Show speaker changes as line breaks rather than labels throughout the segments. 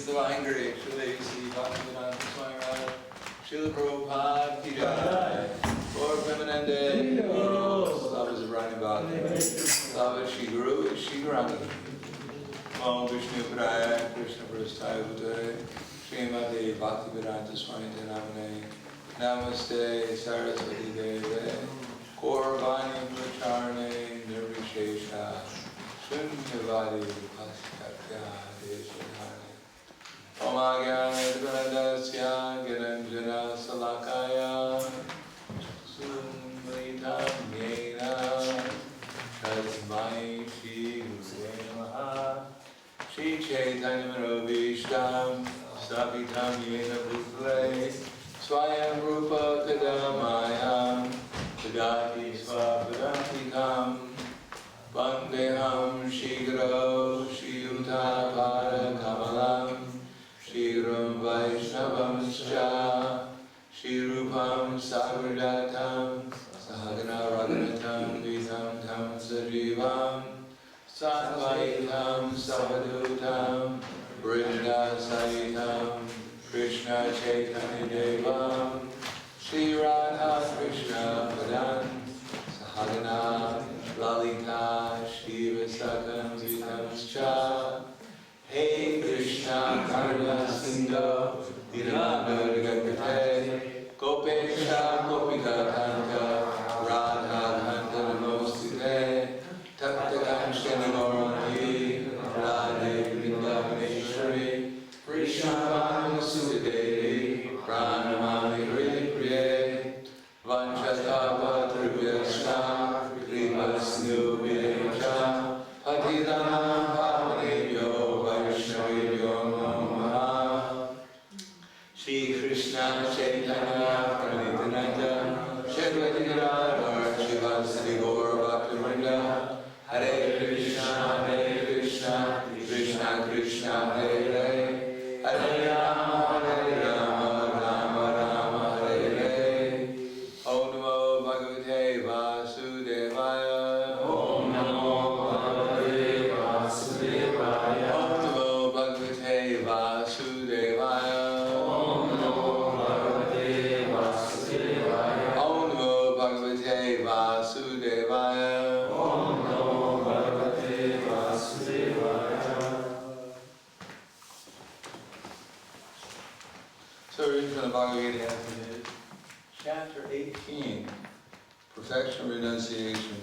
Divine Grace, Sri Prahladananda Swami, Srila Prabhupada Ki Jai, Lord Premanande, Slava Zabrani Bhakti, Slava Shri Guru Shri Gurani, Om Vishnu Padaya, Krishna Prasthaya Bhutare, Srimati Bhaktivedanta Swami Namane, Namaste Saraswati Deve, Korvani Pracharne Nirvishesha, Shunyavadi Paskatya Deshanane, Om Agyana Dvanadasya Giranjana Salakaya, Sumritam Yena, Tasmai Shri Gurave Namaha, Shri Chaitanya Manobhishtam, Savitam Yena Bhutale, Swayam Rupa Tadamayam, Tadati Swapadantikam, Vandeham Shigro Shiyuta Pada Kamalam, Shigram Vaishnavamscha, Shirupam Sagradatam, Sahagana Raghunatam Vitam Tam Sajivam, Satvaitam Savadutam, Vrinda Saitam, Krishna Chaitanya Devam, Shri Radha Krishna Padan, Sahagana Lalita Shiva Sakam Vitamscha, Hey Krishna Karuna Sindhu, Dinamanda Gagate, Gopesha Gopika Kanta, Radha Kanta Namostite, Tapta Kanshana Gaurani, Radhe Vrindavaneshwari, Krishnavana Suddevi, Pranamami Hri Priye, Vanchastapa Tribhyascha, Kripasnu Videcha, Patitanam Pavanebhyo, Vaishnavebhyo Namaha. Shri Krishna Chaitanya Pranitananda, Shri Radha, Shivasadi Gaur Bhaktivinoda, Hare Krishna, Krishna Krishna, Hare Hare, Hare Rama, Rama Rama, Hare Hare. Om Namo Bhagavate Vasudevaya. Om Namo Bhagavate Vasudevaya. Om Namo Bhagavate Vasudevaya. Om Namo Bhagavate Vasudevaya. Om Namo Bhagavate Vasudevaya. Om Namo Bhagavate Vasudevaya. So reading from the Bhagavad Gita today, chapter 18, Perfection Renunciation,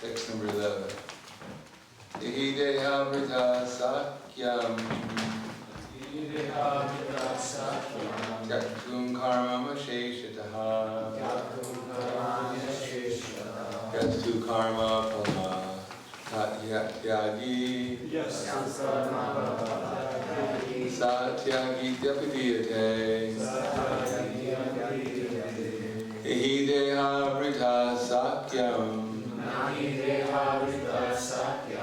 text number 11. Ihi dehamrita sakyam yaktum karma sheshataha yastu karma pala tatyagi satyagi dyapadiyate ihi dehamrita sakyam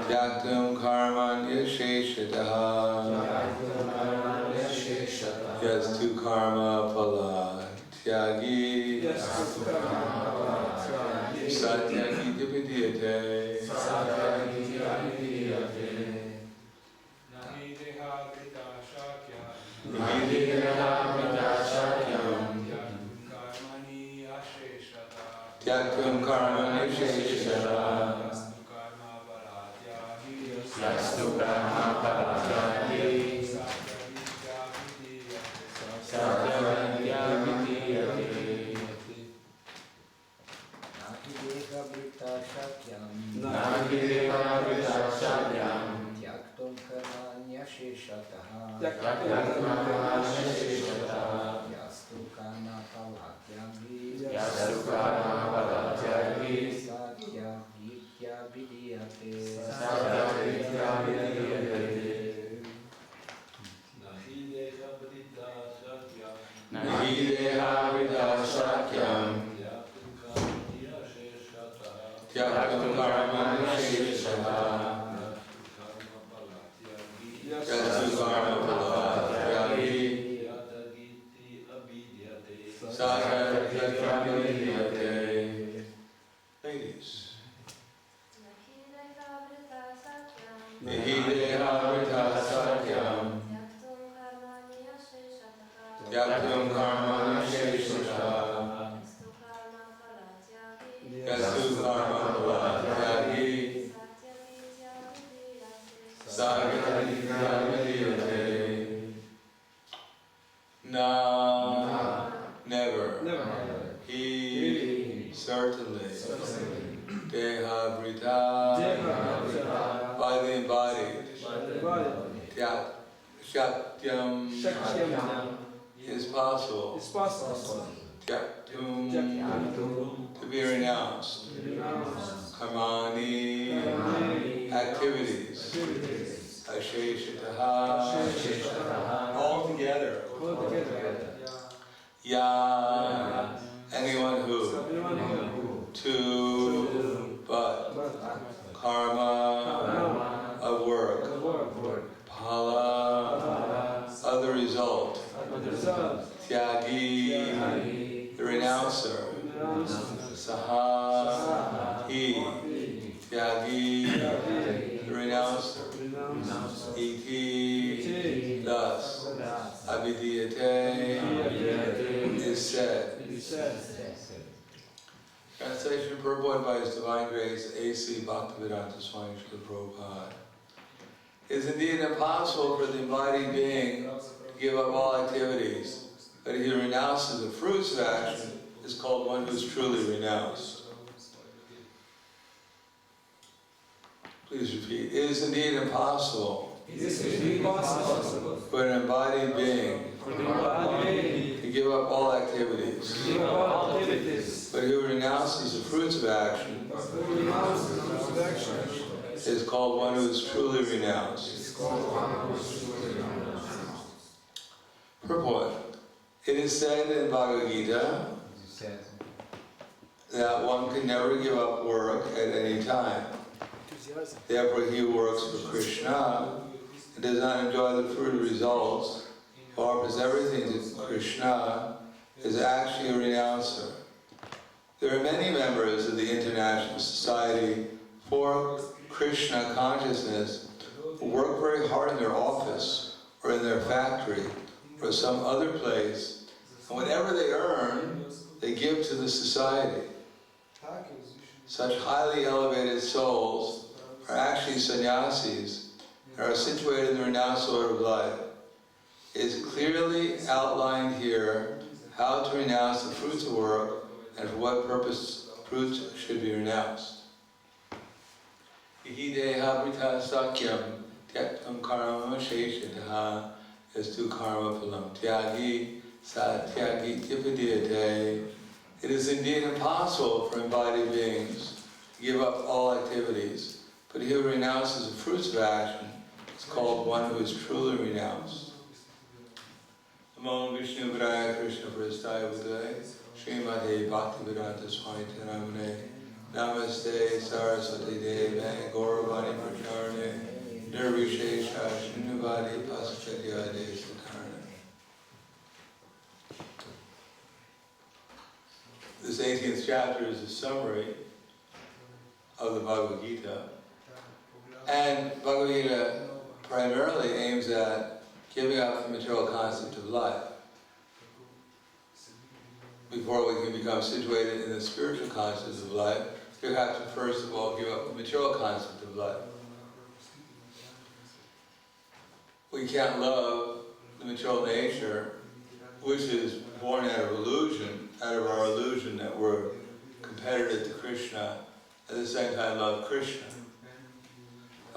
yaktum karmanya sheshataha yastu karma pala tyagi satyagi dyapadiyate Yaktum karma nisheshara Yastu karma paratyagi Satyavidya vidiyate Nahi deva vrita shakyam Yaktum karma nyasheshataha Yastu karma paratyagi Satya vidya vidiyate Nahi deha vrita shakyam Yaktum karma nisheshataha Yastu karma paratyagi Ladies. Nihideha vrita satyam Yaktum karma sheshita. Yastu karma phala tyagi. Sagati vidiyate. Na, never. He, certainly. Deha brita, by the embodied. Shakyam is possible. Tyaktum, to be renounced. Karmani, activities. Asheshitaha, all together. Ya, anyone who. To, but. Karma, of work. Phala, other result. Tyagi, the renouncer. Saha, he. Tyagi, the renouncer. Iti, thus. Abhidiyate, is said. Translation purport by His Divine Grace A.C. Bhaktivedanta Swami Srila Prabhupada. It is indeed impossible for the embodied being to give up all activities, but he who renounces the fruits of action is called one who is truly renounced. Please repeat. It is indeed impossible for an embodied being to give up all activities, but he who renounces the fruits of action is called one who is truly renounced. Purport. It is said in Bhagavad Gita that one can never give up work at any time. Therefore, he who works for Krishna and does not enjoy the fruit of results, who offers everything to Krishna, is actually a renouncer. There are many members of the International Society for Krishna Consciousness who work very hard in their office or in their factory or some other place, and whatever they earn, they give to the society. Such highly elevated souls are actually sannyasis and are situated in the renounced order of life. It is clearly outlined here how to renounce the fruits of work and for what purpose fruits should be renounced. Ihideha brita sakyam tyaktam karma sheshitaha yastu karma phalam tyagi sa tyagi tipadiyate. It is indeed impossible for embodied beings to give up all activities, but he who renounces the fruits of action is called one who is truly renounced. Namo Vishnu Padaya Krishna Prastaya Budaya Srimati Bhaktivedanta Swami Namane Namaste Saraswati Deve Gauravani Pracharne Nirvishesha Shinuvadi Pasachadyade Sakarna. This 18th chapter is a summary of the Bhagavad Gita. And Bhagavad Gita primarily aims at giving up the material concept of life. Before we can become situated in the spiritual concept of life, we have to first of all give up the material concept of life. We can't love the material nature, which is born out of illusion, out of our illusion that we're competitive to Krishna, at the same time love Krishna.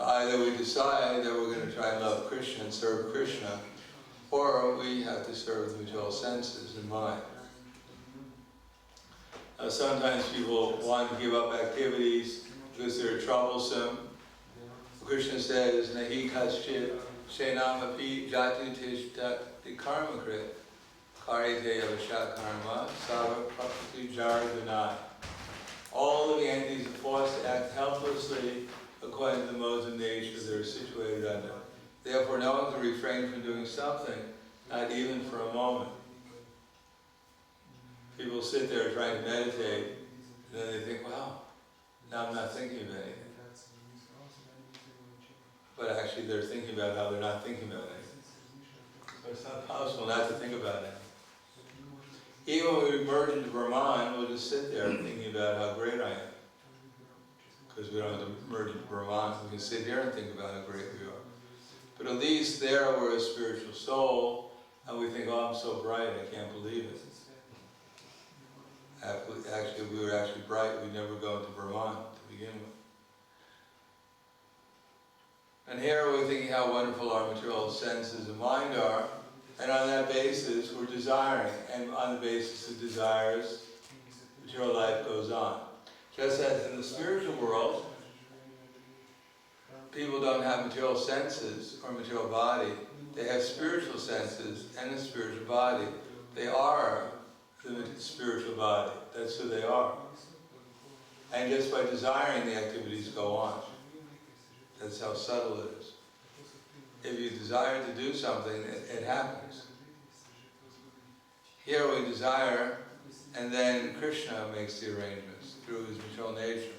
Either we decide that we're going to try and love Krishna and serve Krishna, or we have to serve the material senses and mind. Now, sometimes people want to give up activities because they're troublesome. Krishna says, Nahi kaschit shenamapi jati tishtati karmakrit karite avashat karma sava prakriti jardhanai. All of the entities are forced to act helplessly according to the modes of nature they are situated under. Therefore, no one can refrain from doing something, not even for a moment. People sit there trying to meditate, and then they think, wow, now I'm not thinking of anything. But actually they're thinking about how they're not thinking about anything. So it's not possible not to think about it. Even when we merge into Brahman, we'll just sit there thinking about how great I am. Because we don't have to merge into Brahman, we can sit here and think about how great we are. But at least there we're a spiritual soul, and we think, oh, I'm so bright, I can't believe it. Actually, if we were actually bright, we'd never go into Brahman to begin with. And here we're thinking how wonderful our material senses and mind are, and on that basis we're desiring, and on the basis of desires, material life goes on. Just as in the spiritual world, people don't have material senses or material body, they have spiritual senses and a spiritual body. They are the spiritual body, that's who they are. And just by desiring, the activities go on. That's how subtle it is. If you desire to do something, it happens. Here we desire, and then Krishna makes the arrangements through his material nature.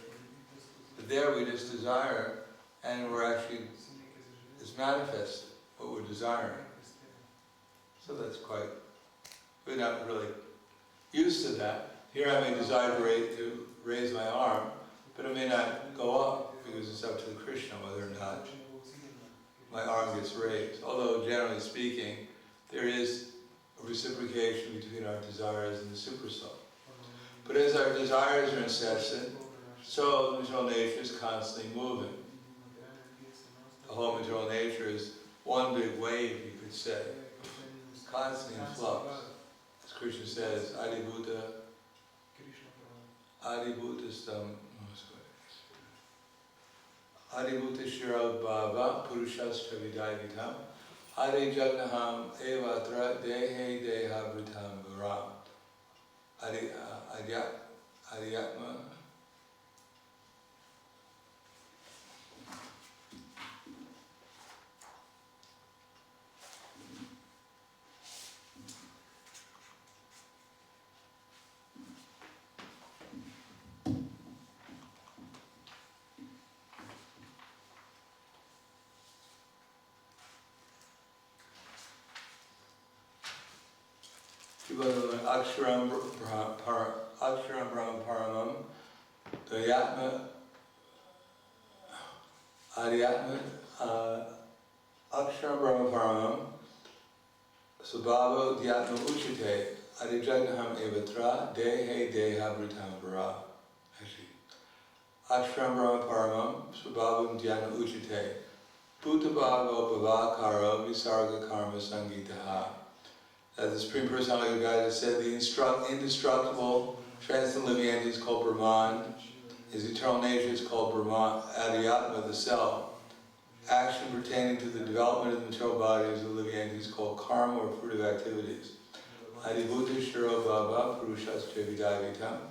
But there we just desire, and we're actually, it's manifested, what we're desiring. So that's quite, we're not really used to that. Here I may desire to raise my arm, but it may not go up, because it's up to the Krishna whether or not my arm gets raised. Although, generally speaking, there is a reciprocation between our desires and the Supersoul. But as our desires are incessant, so the material nature is constantly moving. The whole material nature is one big wave, you could say, constantly in flux. As Krishna says, Adibhuta Shirabhava Purushastra Vidaivitam Adi Jagnaham Evatra Dehe Deha Vritam Varam Adiyatma. Aksharam Brahma Paramam Dayatma Adiyatma Aksharam Brahma Paramam Subhava Dhyatma Uchite Adijagnaham Evatra Dehe Deha Vritam Vara. Aksharam Brahma Paramam Subhava Dhyatma Uchite Bhutabhava Bhavakara Visarga Karma Sangitaha. The Supreme Personality of God has said the indestructible, transcendent living entity is called Brahman. His eternal nature is called Brahman, Adiyatma, the self. Action pertaining to the development of the material body of the living entity is called karma or fruitive activities. Adibhuta Shiro Bhava Purushastra Vidaivitam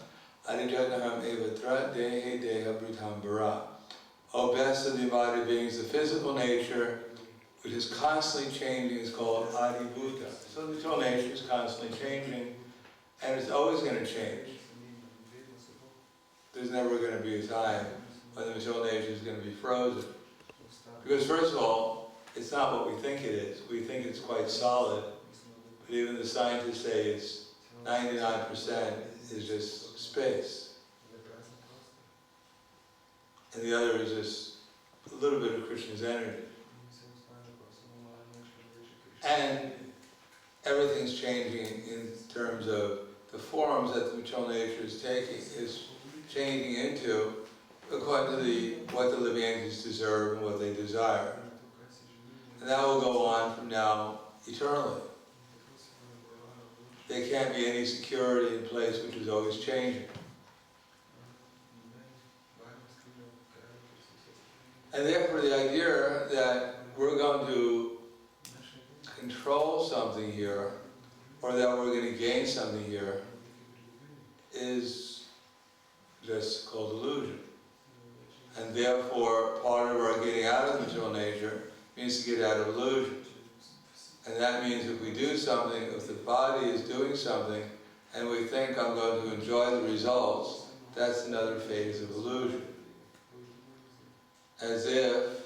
Adijagnaham Evatra Dehe Deha Vritam Vara. O best of the embodied beings, the physical nature, which is constantly changing, is called Adibhuta. So the material nature is constantly changing, and it's always going to change. There's never going to be a time when the material nature is going to be frozen. Because first of all, it's not what we think it is. We think it's quite solid, but even the scientists say it's 99% is just space. And the other is just a little bit of Krishna's energy. And everything's changing in terms of the forms that the material nature is taking, is changing into according to what the living entities deserve and what they desire. And that will go on from now eternally. There can't be any security in place which is always changing. And therefore the idea that we're going to control something here, or that we're going to gain something here, is just called illusion. And therefore, part of our getting out of the material nature means to get out of illusion. And that means if we do something, if the body is doing something, and we think I'm going to enjoy the results, that's another phase of illusion. As if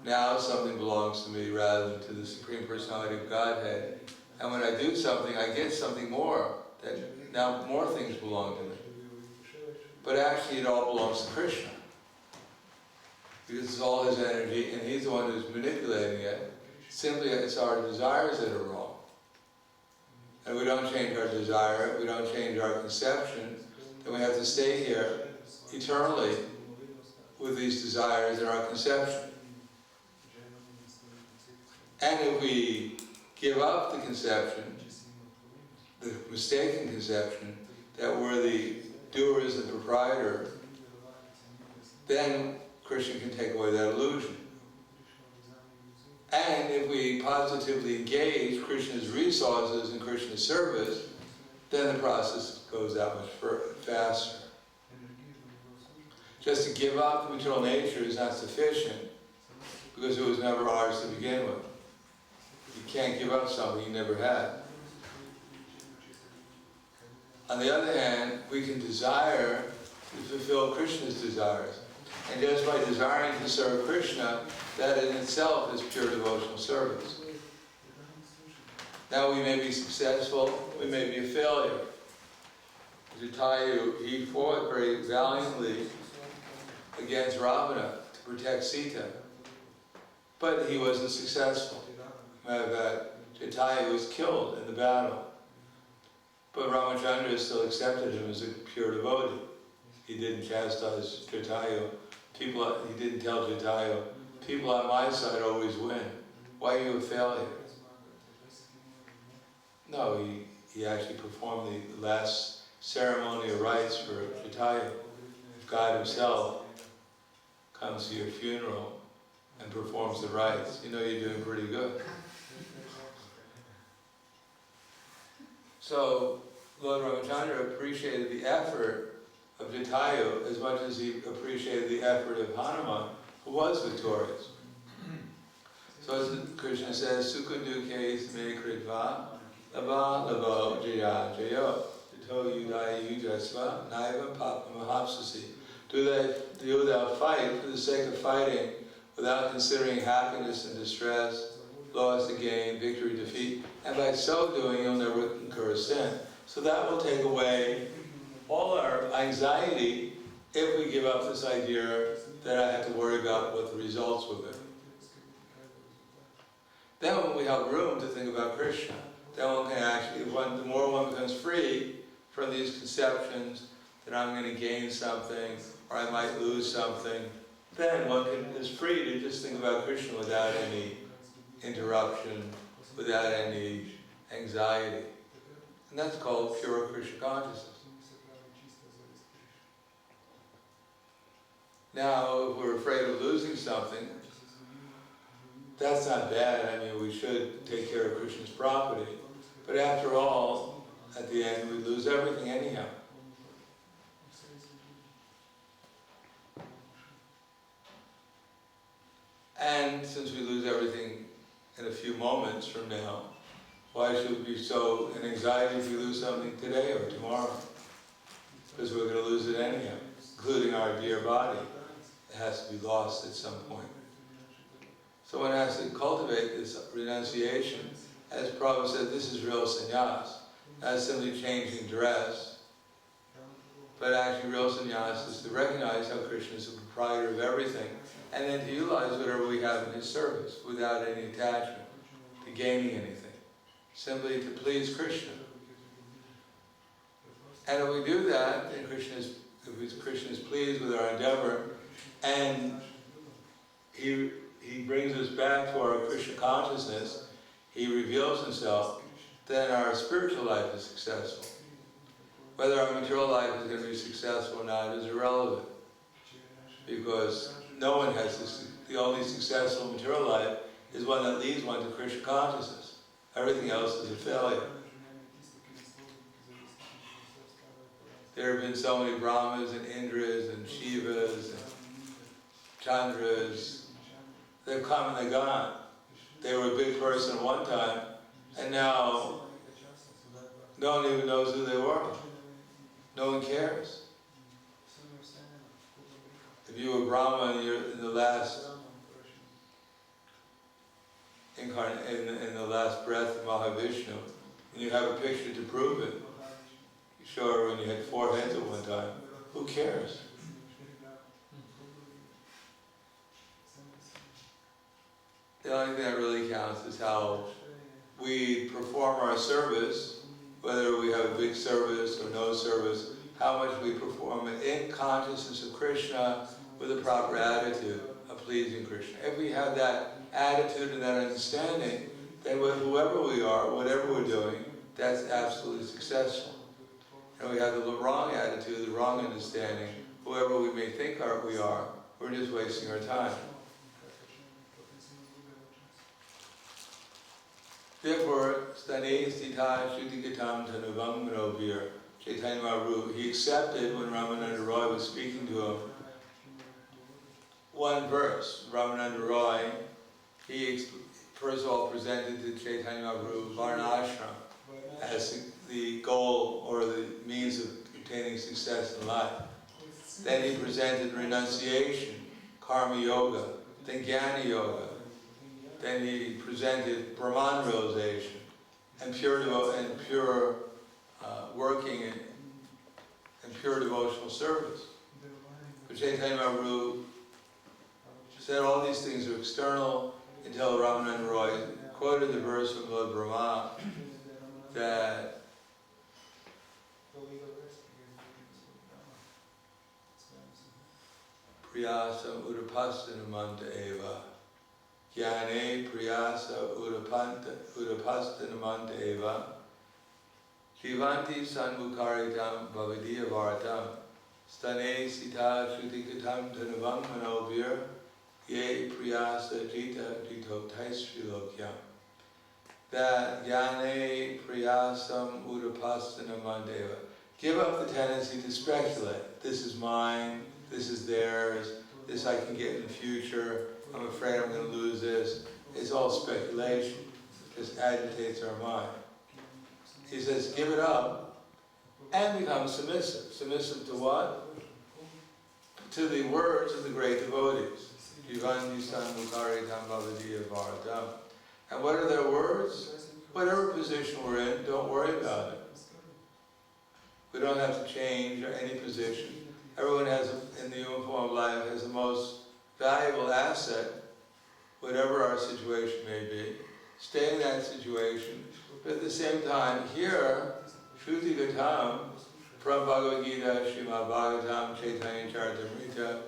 now something belongs to me rather than to the Supreme Personality of Godhead. And when I do something, I get something more. that now more things belong to me. But actually it all belongs to Krishna. Because it's all his energy and he's the one who's manipulating it. Simply it's our desires that are wrong. And we don't change our desire, we don't change our conception, then we have to stay here eternally with these desires and our conception. And if we give up the conception, the mistaken conception, that we're the doers and proprietor, then Krishna can take away that illusion. And if we positively engage Krishna's resources in Krishna's service, then the process goes that much faster. Just to give up the material nature is not sufficient, because it was never ours to begin with. You can't give up something you never had. On the other hand, we can desire to fulfill Krishna's desires. And just by desiring to serve Krishna, that in itself is pure devotional service. Now we may be successful, we may be a failure. Jatayu, he fought very valiantly against Ravana to protect Sita, but he wasn't successful. Jatayu was killed in the battle, but Ramachandra still accepted him as a pure devotee. He didn't chastise Jatayu. He didn't tell Jatayu, people on my side always win. Why are you a failure? No, he actually performed the last ceremonial rites for Jatayu. God himself comes to your funeral and performs the rites. You know you're doing pretty good. So Lord Ramachandra appreciated the effort of Jatayu as much as he appreciated the effort of Hanuman, who was victorious. So as Krishna says, Sukha dukhe me kritva lava lavo jaya jayo jito yudaya yujasva naiva papa mahapsasi. Do thou fight for the sake of fighting without considering happiness and distress, loss and gain, victory, defeat, and by so doing you'll never incur sin. So that will take away all our anxiety if we give up this idea that I have to worry about what the results will be. Then when we have room to think about Krishna, then one can actually, the more one becomes free from these conceptions that I'm going to gain something or I might lose something, then one is free to just think about Krishna without any interruption, without any anxiety. And that's called pure Krishna consciousness. Now, if we're afraid of losing something, that's not bad. I mean, we should take care of Krishna's property. But after all, at the end, we lose everything anyhow. And since we lose everything in a few moments from now, why should we be so in anxiety if we lose something today or tomorrow? Because we're going to lose it anyhow, including our dear body. It has to be lost at some point. So one has to cultivate this renunciation. As Prabhupada said, this is real sannyas. Not simply changing dress, but actually real sannyas is to recognize how Krishna is the proprietor of everything, and then to utilize whatever we have in his service without any attachment to gaining anything. Simply to please Krishna. And if we do that, then Krishna is pleased with our endeavor, and he brings us back to our Krishna consciousness, he reveals himself, then our spiritual life is successful. Whether our material life is going to be successful or not is irrelevant, because no one has this. The only successful material life is one that leads one to Krishna consciousness. Everything else is a failure. There have been so many Brahmas and Indras and Shivas and Chandras. They've come and they've gone. They were a big person at one time, and now no one even knows who they were. No one cares. If you were Brahma and you're in the last in the last breath of Mahavishnu, and you have a picture to prove it, Sure, when you had 4 heads at one time, who cares? The only thing that really counts is how we perform our service, whether we have a big service or no service, how much we perform it in consciousness of Krishna with a proper attitude of pleasing Krishna. If we have that attitude and that understanding, then whoever we are, whatever we're doing, that's absolutely successful. And we have the wrong attitude, the wrong understanding, whoever we may think we are, we're just wasting our time. Therefore, Stane Stita Shuddhikatam Tanuvam Manovir, Chaitanya Mahaprabhu, he accepted when Ramananda Roy was speaking to him one verse. Ramananda Roy, he first of all presented to Chaitanya Mahaprabhu Varnashram as the goal or the means of obtaining success in life. Then he presented renunciation, karma yoga, then jnana yoga. Then he presented Brahman realization and pure working and pure devotional service. But Chaitanya Mahaprabhu said all these things are external until Ramananda Roy quoted the verse from Lord Brahma that Priyasam Udapastinamanta Eva Jnane Priyasa Udapastinamanta Eva Jivanti Sanmukaritam Bhavadiya Vartam Stane Sita Shuddhikatam Tanuvam Manovir Ye Priyasa Jita Jito Taisrilokyam. That Jnane Priyasam Udapastinamanta Eva. Give up the tendency to speculate. This is mine, this is theirs, this I can get in the future, I'm afraid I'm going to lose this. It's all speculation. It just agitates our mind. He says, give it up and become submissive. Submissive to what? To the words of the great devotees. And what are their words? Whatever position we're in, don't worry about it. We don't have to change any position. Everyone has, in the human form of life, has the most valuable asset, whatever our situation may be. Stay in that situation, but at the same time, here, Shruti Gatam, from Bhagavad Gita, Srimad Bhagavatam, Chaitanya Charitamrita,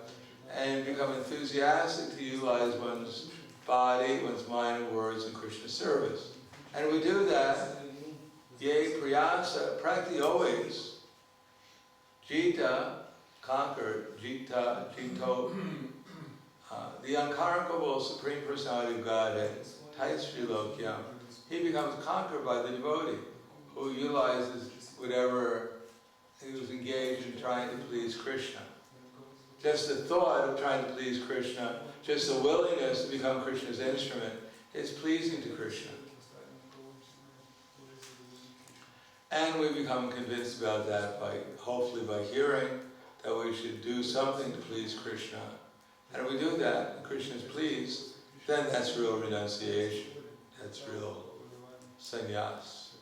and become enthusiastic to utilize one's body, one's mind and words in Krishna's service. And we do that, ye priyasa, practically always. Jita, conquered, jita, jito, the unconquerable Supreme Personality of Godhead, Taisrilokyam, he becomes conquered by the devotee, who utilizes whatever he was engaged in trying to please Krishna. Just the thought of trying to please Krishna, just the willingness to become Krishna's instrument, is pleasing to Krishna. And we become convinced about that hopefully by hearing that we should do something to please Krishna. And if we do that, and Krishna is pleased, then that's real renunciation. That's real sannyas.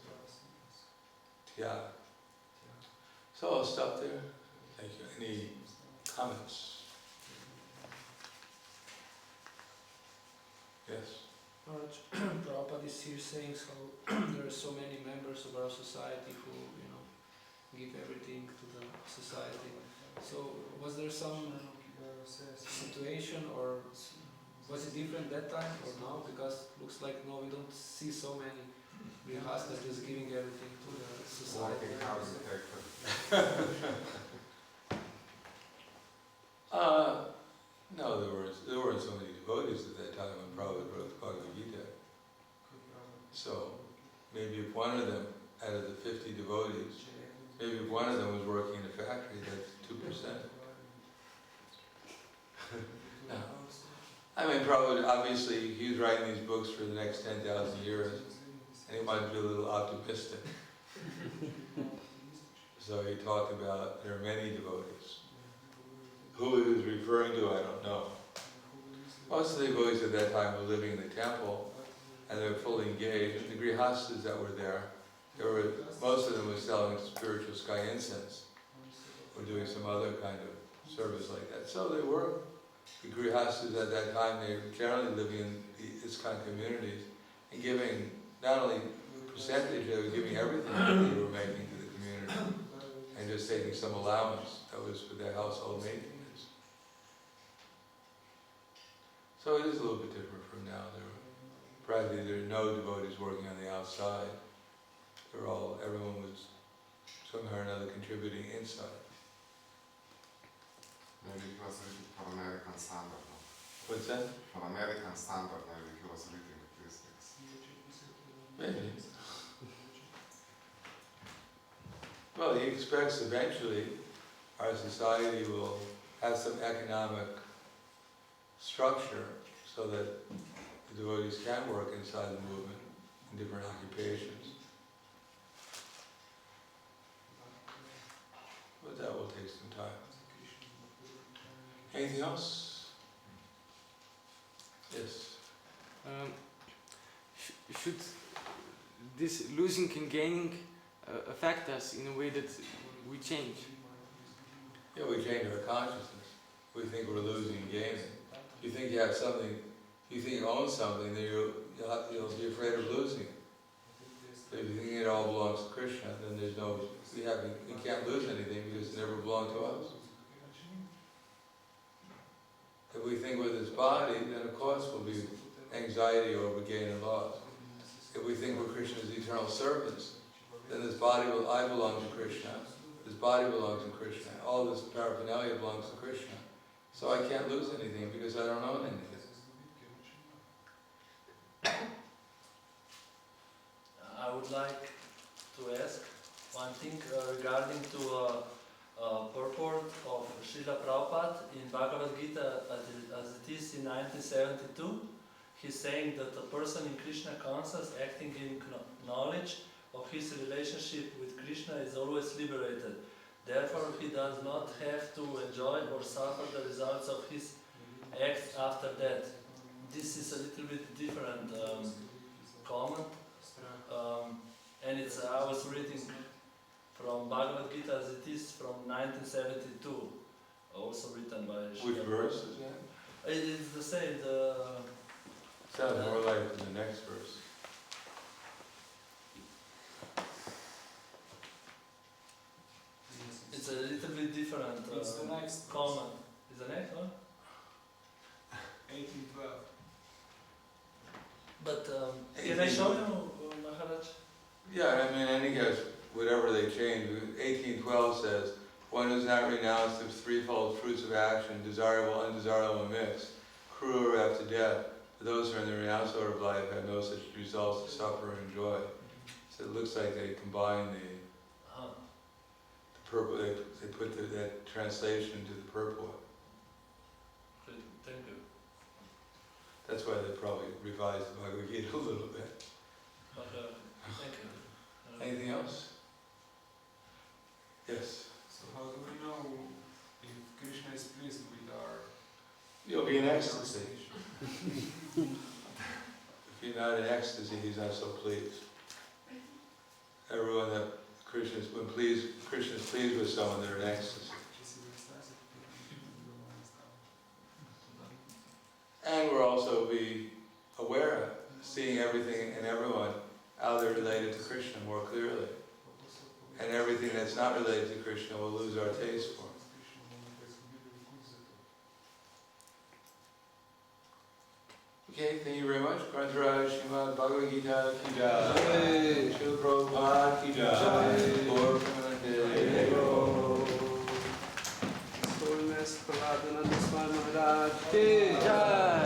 Tyaga. So I'll stop there. Thank you. Any comments? Yes?
Prabhupada is here saying how there are so many members of our society who, give everything to the society. So was there some situation, or was it different that time or now? Because it looks like no, we don't see so many grihastas just giving everything to the society.
No, there weren't so many devotees at that time when Prabhupada wrote the Bhagavad Gita. So maybe if one of them, out of the 50 devotees, maybe if one of them was working in a factory, that's 2%. No. I mean, Prabhupada, obviously, he was writing these books for the next 10,000 years, and he wanted to be a little optimistic. So he talked about there are many devotees. Who he was referring to, I don't know. Most of the devotees at that time were living in the temple, and they were fully engaged. And the grihastas that were there, Most of them were selling spiritual sky incense or doing some other kind of service like that. So they were, the grihastas at that time, they were generally living in the ISKCON communities and giving not only percentage, they were giving everything that they were making to the community and just taking some allowance that was for their household maintenance. So it is a little bit different from now. Practically there are no devotees working on the outside. Everyone was somehow or another contributing inside.
Maybe he was written for American standard, no?
What's that?
For American standard, maybe he was written with these things.
Maybe. Well, he expects eventually our society will have some economic structure so that the devotees can work inside the movement in different occupations. But that will take some time. Anything else? Yes.
Should this losing and gaining affect us in a way that we change?
Yeah, we change our consciousness. We think we're losing and gaining. You think you have something, you think you own something, then you'll be afraid of losing it. So if you think it all belongs to Krishna, then you can't lose anything because it never belonged to us. If we think with this body, then of course will be anxiety over gain and loss. If we think we're Krishna's eternal servants, then this body I belong to Krishna, this body belongs to Krishna, all this paraphernalia belongs to Krishna. So I can't lose anything because I don't own anything.
I would like to ask one thing regarding to purport of Srila Prabhupada in Bhagavad Gita as it is in 1972. He's saying that a person in Krishna consciousness acting in knowledge of his relationship with Krishna is always liberated. Therefore, he does not have to enjoy or suffer the results of his acts after that. This is a little bit different comment. And I was reading from Bhagavad Gita as it is from 1972, also written by
Which
Srila
verse
Prabhupada.
is that?
It is the same.
Sounds more like the next verse.
It's a little bit different
It's the next
comment. Is the next one?
1812.
But can I show you, Maharaj?
Yeah, I mean, I think as whatever they change, 1812 says, one who's not renounced of threefold fruits of action, desirable, undesirable, and mixed, cruel or after death. For those who are in the renounced order of life have no such results to suffer and enjoy. So it looks like they combine the purport, they put that translation to the purport.
Good, thank you.
That's why they probably revised the Bhagavad Gita a little bit.
Thank you.
Anything else? Yes.
So how do we know if Krishna is pleased with our
You'll be in ecstasy.
translation?
If you're not in ecstasy, he's not so pleased. Everyone that Krishna's pleased with someone, they're in ecstasy. And we'll also be aware of seeing everything and everyone how they're related to Krishna more clearly. And everything that's not related to Krishna will lose our taste for. Okay, thank you very much. Grantaraj Srimad Bhagavad Gita ki jai. Srila Prabhupada ki jai. Lord Prahladananda.
Prahladananda Swami Maharaj ki jai.